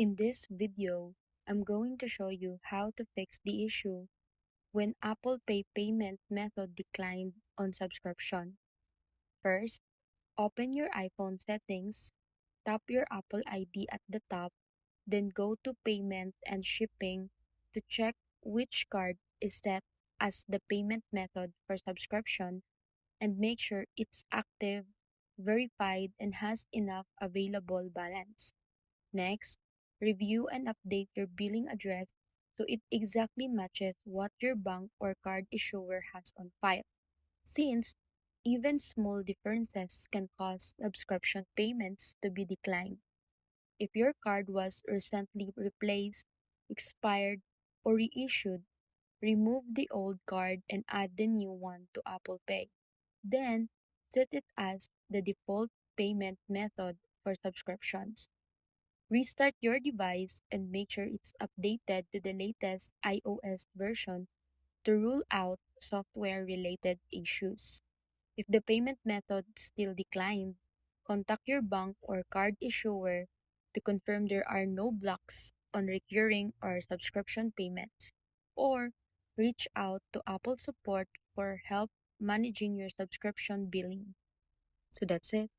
In this video, I'm going to show you how to fix the issue when Apple Pay payment method declined on subscription. First, open your iPhone settings, tap your Apple ID at the top, then go to Payment and Shipping to check which card is set as the payment method for subscription and make sure it's active, verified, and has enough available balance. Next, review and update your billing address so it exactly matches what your bank or card issuer has on file, since even small differences can cause subscription payments to be declined. If your card was recently replaced, expired, or reissued, remove the old card and add the new one to Apple Pay. Then, set it as the default payment method for subscriptions. Restart your device and make sure it's updated to the latest iOS version to rule out software related issues. If the payment method still declined, contact your bank or card issuer to confirm there are no blocks on recurring or subscription payments, or reach out to Apple support for help managing your subscription billing. So that's it.